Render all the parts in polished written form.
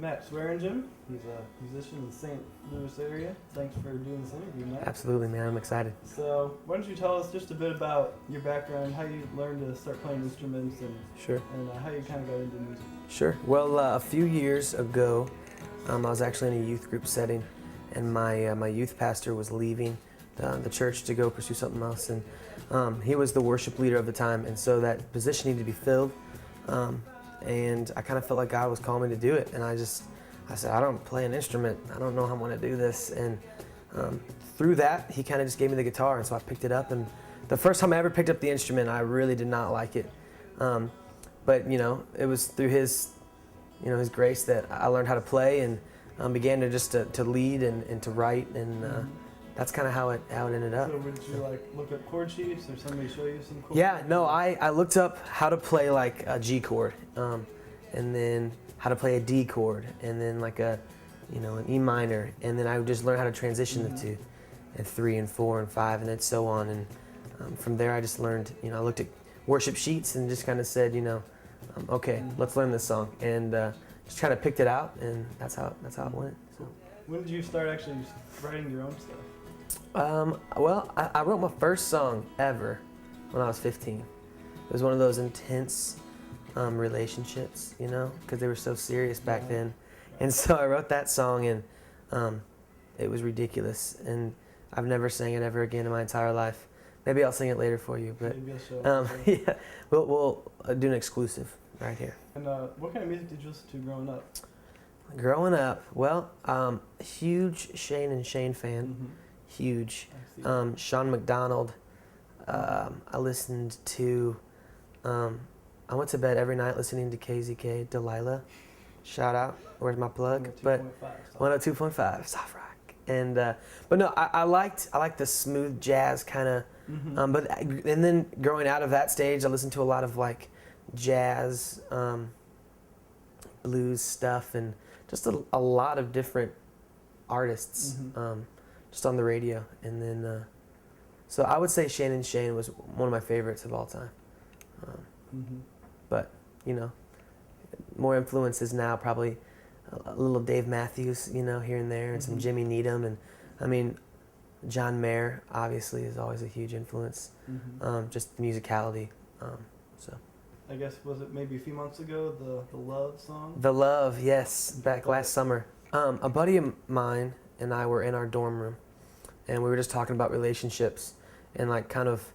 Matt Swaringim. He's a musician in the St. Louis area. Thanks for doing this interview, Matt. Absolutely, man. I'm excited. So, why don't you tell us just a bit about your background, how you learned to start playing instruments, and Sure. and how you kind of got into music. Sure. Well, a few years ago, I was actually in a youth group setting, and my youth pastor was leaving the church to go pursue something else, and he was the worship leader of the time, and so that position needed to be filled. And I kind of felt like God was calling me to do it, and I said, I don't play an instrument. I don't know how I'm going to do this. And through that, he kind of just gave me the guitar, and so I picked it up. And the first time I ever picked up the instrument, I really did not like it. But it was through his grace that I learned how to play and began to lead and to write, and that's kind of how it ended up. So would you look at chord sheets, or somebody show you some chords? Yeah, no, I looked up how to play like a G chord, and then how to play a D chord, and then like an E minor, and then I would just learn how to transition the two, and 3 and 4 and 5, and then so on. And from there, I just learned. I looked at worship sheets and just kind of said, okay, let's learn this song, and just kind of picked it out, and that's how it went. So. When did you start actually writing your own stuff? Well, I wrote my first song ever when I was 15. It was one of those intense relationships, because they were so serious back then. And so I wrote that song, and it was ridiculous. And I've never sang it ever again in my entire life. Maybe I'll sing it later for you, but yeah, we'll do an exclusive right here. And what kind of music did you listen to growing up? Growing up, well, huge Shane and Shane fan. Huge. Sean McDonald. I listened to, I went to bed every night listening to KZK, Delilah. Shout out. Where's my plug? 102.5 soft rock. And but no, I liked the smooth jazz kind of. And then growing out of that stage, I listened to a lot of like jazz, blues stuff, and just a lot of different artists. Just on the radio, and then so I would say Shane and Shane was one of my favorites of all time. But more influences now, probably a little Dave Matthews, here and there, and some Jimmy Needham, and I mean John Mayer obviously is always a huge influence. Just the musicality. So I guess, was it maybe a few months ago, the Love song? The Love, yes, back last summer. A buddy of mine and I were in our dorm room, and we were just talking about relationships, and like kind of,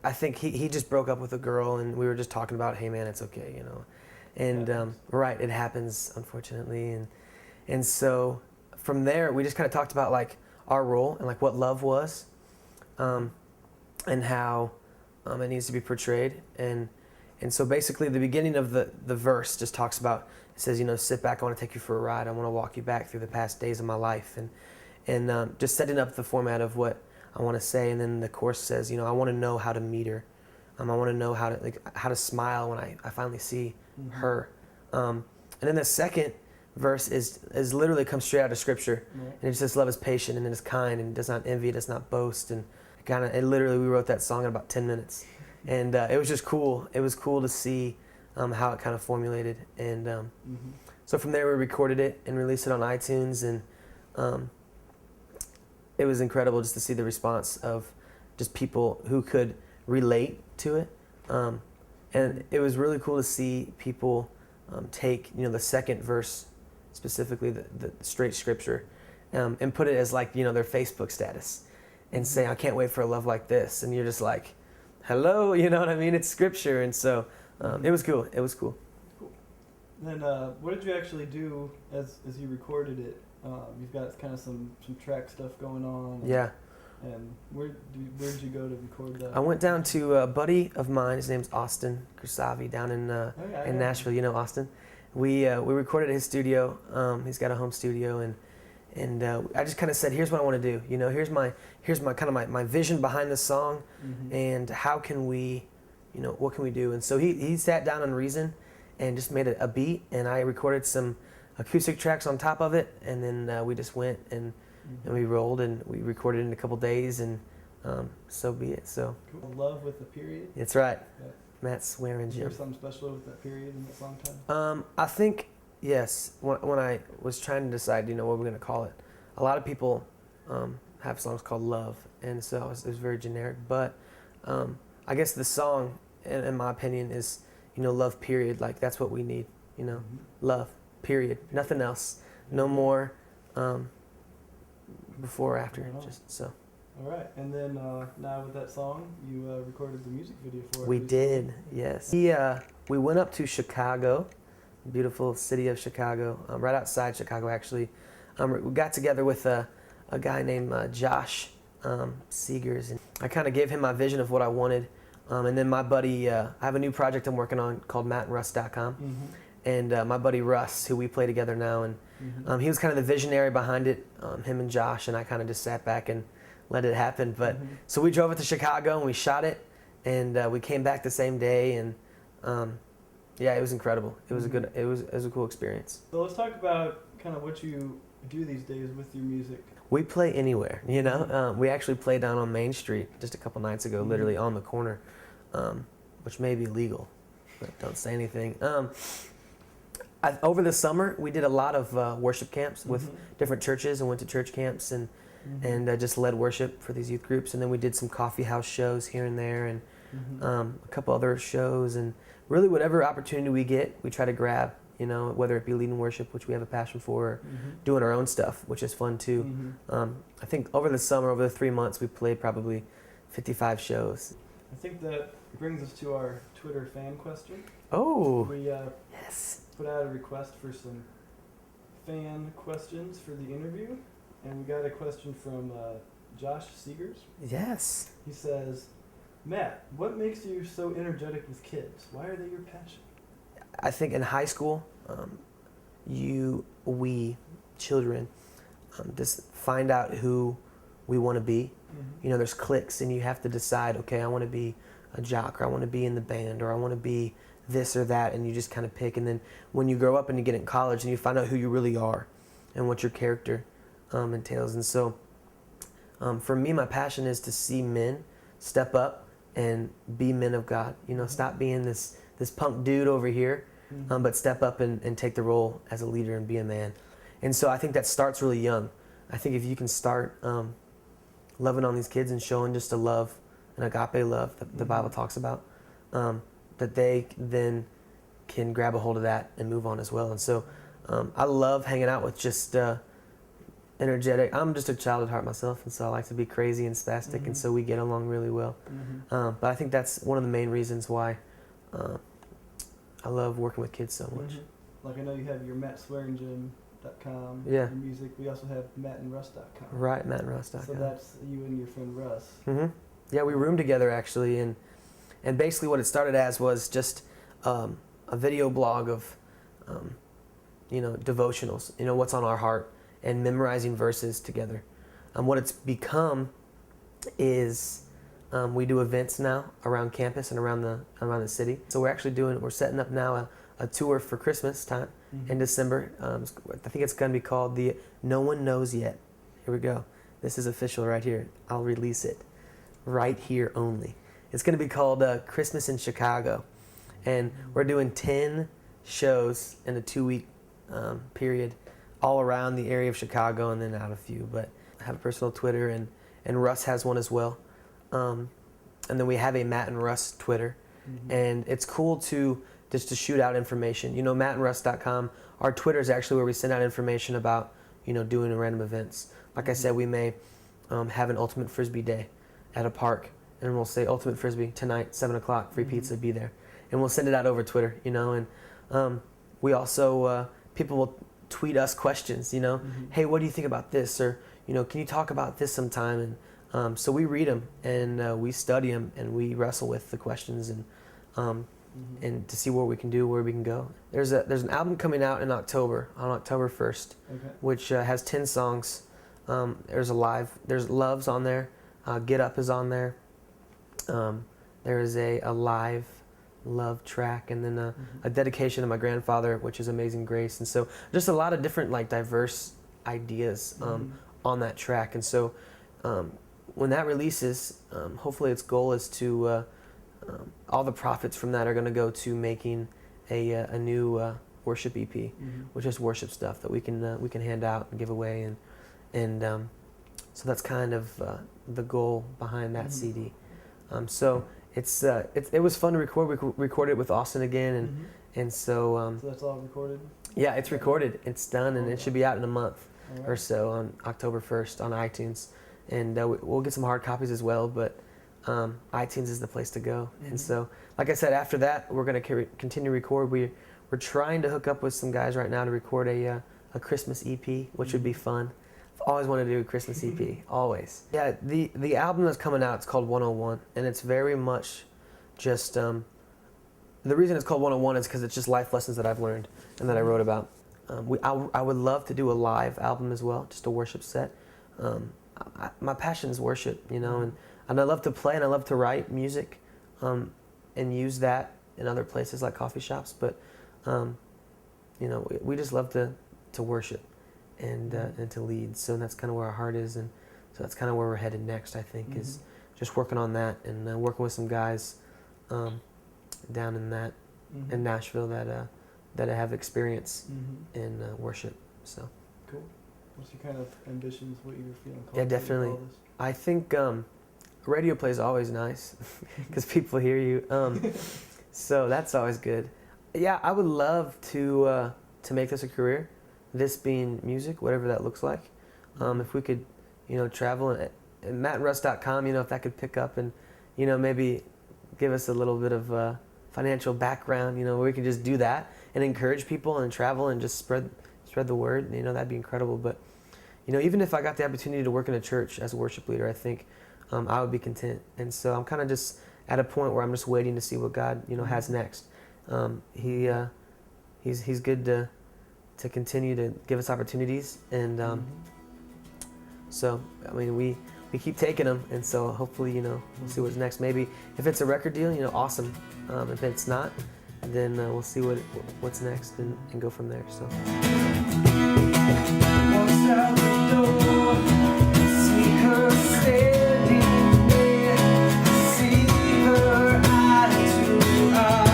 I think he just broke up with a girl, and we were just talking about, hey man, it's okay, and right, it happens, unfortunately, and so from there we just kind of talked about like our role and like what love was, and how it needs to be portrayed, and so basically the beginning of the verse just talks about, it says, sit back, I want to take you for a ride. I want to walk you back through the past days of my life. And just setting up the format of what I want to say. And then the chorus says, I want to know how to meet her. I want to know how to smile when I finally see her. And then the second verse is literally comes straight out of Scripture. And it says, love is patient and it is kind and it does not envy, it does not boast. And literally we wrote that song in about 10 minutes. And it was just cool. It was cool to see how it kind of formulated, and so from there we recorded it and released it on iTunes, and it was incredible just to see the response of just people who could relate to it, and it was really cool to see people take the second verse, specifically the straight Scripture, and put it as like their Facebook status, and say, I can't wait for a love like this, and you're just like, hello, you know what I mean? It's Scripture, and so. It was cool. Cool. Then what did you actually do as you recorded it? You've got kind of some track stuff going on. Yeah. And where did you go to record that? I went down to a buddy of mine. His name's Austin Kursavi down in Nashville. You know Austin. We recorded at his studio. He's got a home studio, and I just kind of said, here's what I want to do. Here's my kind of my vision behind the song, and how can we. What can we do? And so he sat down on Reason and just made a beat, and I recorded some acoustic tracks on top of it, and then we just went and we rolled, and we recorded it in a couple days, and so be it. So Love with a period? That's right. Matt Is there Swaringim. something special with that period in that song title? I think, yes, when I was trying to decide, what we're going to call it, a lot of people have songs called Love, and so it was very generic, but I guess the song, in my opinion, is, love, period. Like, that's what we need, love, period. Nothing else. No more before or after, Right on. just so. All right, and then now with that song, you recorded the music video for it. We recently. did, yes. We went up to Chicago, beautiful city of Chicago, right outside Chicago, actually. We got together with a guy named Josh Seegers, and I kind of gave him my vision of what I wanted. And then my buddy, I have a new project I'm working on called mattandruss.com. Mm-hmm. And my buddy Russ, who we play together now, and Mm-hmm. he was kind of the visionary behind it, him and Josh, and I kind of just sat back and let it happen. But Mm-hmm. so we drove it to Chicago and we shot it, and we came back the same day, and yeah, it was incredible. It was Mm-hmm. it was a cool experience. So let's talk about kind of what you do these days with your music. We play anywhere, we actually played down on Main Street just a couple nights ago, literally on the corner, which may be legal, but don't say anything. Over the summer, we did a lot of worship camps with different churches, and went to church camps and just led worship for these youth groups. And then we did some coffee house shows here and there, and a couple other shows. And really, whatever opportunity we get, we try to grab. Whether it be leading worship, which we have a passion for, or doing our own stuff, which is fun too. I think over the summer, over the 3 months, we played probably 55 shows. I think that brings us to our Twitter fan question. Oh, We yes. put out a request for some fan questions for the interview, and we got a question from Josh Seegers. Yes. He says, Matt, what makes you so energetic with kids? Why are they your passion? I think in high school, we children, just find out who we want to be. There's cliques, and you have to decide, okay, I want to be a jock, or I want to be in the band, or I want to be this or that, and you just kind of pick. And then when you grow up and you get in college, and you find out who you really are and what your character entails. And so for me, my passion is to see men step up and be men of God. Stop being this punk dude over here, but step up and take the role as a leader and be a man. And so I think that starts really young. I think if you can start loving on these kids and showing just a love, an agape love that the Bible talks about, that they then can grab a hold of that and move on as well. And so I love hanging out with just energetic. I'm just a child at heart myself, and so I like to be crazy and spastic, and so we get along really well. But I think that's one of the main reasons why I love working with kids so much. Like, I know you have your mattswaringim.com, Yeah. your music. We also have mattandruss.com. Right, mattandruss.com. So that's you and your friend Russ. Yeah, we roomed together actually, and basically what it started as was just a video blog of devotionals, what's on our heart, and memorizing verses together. What it's become is we do events now around campus and around the city. So we're setting up now a tour for Christmas time in December. I think it's going to be called the No One Knows Yet. Here we go. This is official right here. I'll release it right here only. It's going to be called Christmas in Chicago. And we're doing 10 shows in a 2-week period all around the area of Chicago, and then out a few. But I have a personal Twitter, and Russ has one as well. And then we have a Matt and Russ Twitter. And it's cool to shoot out information. Mattandruss.com, our Twitter is actually where we send out information about, doing random events. Like I said, we may have an Ultimate Frisbee day at a park, and we'll say Ultimate Frisbee tonight, 7 o'clock, free pizza, be there. And we'll send it out over Twitter, and we also, people will tweet us questions, hey, what do you think about this? Or, can you talk about this sometime? And so we read them, and we study them, and we wrestle with the questions, and to see what we can do, where we can go. There's an album coming out in October, on October 1st, which has 10 songs. There's Love's on there, Get Up is on there. There is a live love track, and then a dedication to my grandfather, which is Amazing Grace. And so just a lot of different diverse ideas on that track. And so when that releases, hopefully its goal is to all the profits from that are going to go to making a new worship EP, which is worship stuff that we can hand out and give away, and so that's kind of the goal behind that CD. So it was fun to record. We recorded it with Austin again, and so So that's all recorded? yeah, it's recorded. It's done, and it should be out in a month All right. or so on October 1st on iTunes, and we'll get some hard copies as well. But iTunes is the place to go. And so, like I said, after that, we're going to continue to record. We're trying to hook up with some guys right now to record a Christmas EP, which would be fun. I've always wanted to do a Christmas EP, always. Yeah, the album that's coming out, it's called 101, and it's very much just, the reason it's called 101 is because it's just life lessons that I've learned and that I wrote about. I would love to do a live album as well, just a worship set. My passion is worship, you know, and I love to play and I love to write music and use that in other places like coffee shops, but you know, we just love to worship and to lead. So that's kind of where our heart is, and so that's kind of where we're headed next, I think, is just working on that and working with some guys down in Nashville that have experience in worship. So cool. What's your kind of ambitions? What you're feeling? Yeah, definitely. I think radio play is always nice because people hear you. So that's always good. Yeah, I would love to make this a career, this being music, whatever that looks like. If we could, you know, travel and mattandruss.com, you know, if that could pick up and, you know, maybe give us a little bit of financial background, you know, where we could just do that and encourage people and travel and just spread the word, you know, that'd be incredible. But, you know, even if I got the opportunity to work in a church as a worship leader, I think I would be content. And so I'm kind of just at a point where I'm just waiting to see what God, you know, has next. He's good to continue to give us opportunities, and so I mean we keep taking them, and so hopefully, you know, we'll see what's next. Maybe if it's a record deal, you know, awesome. If it's not, then we'll see what's next and go from there. So. Walks out the door, see her standing there, see her eye to eye.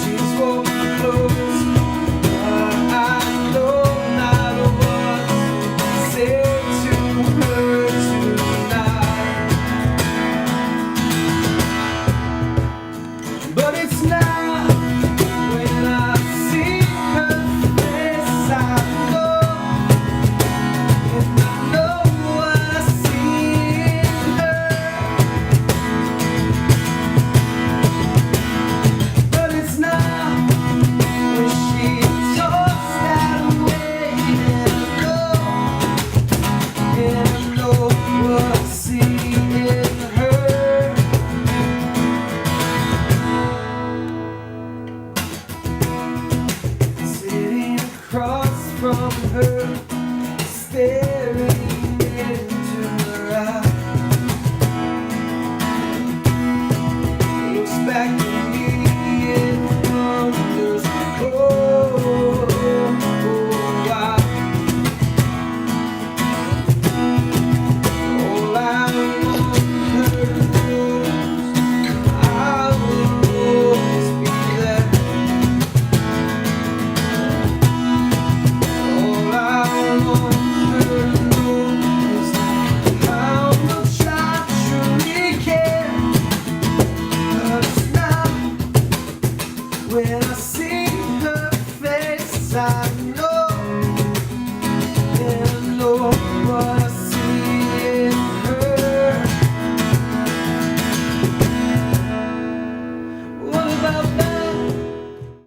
She's walking close, but I know not what to say to her tonight. But it's now when I see her face, I know, and I know what I see in her. But it's now when she talks that way, and I know what I see in her. Sitting across from her, staring into her eyes, looks back at me and wonders, oh, why? All I want her to know is I will always be there. All I want her to know is how much I truly care. But it's now when I see her face, I know.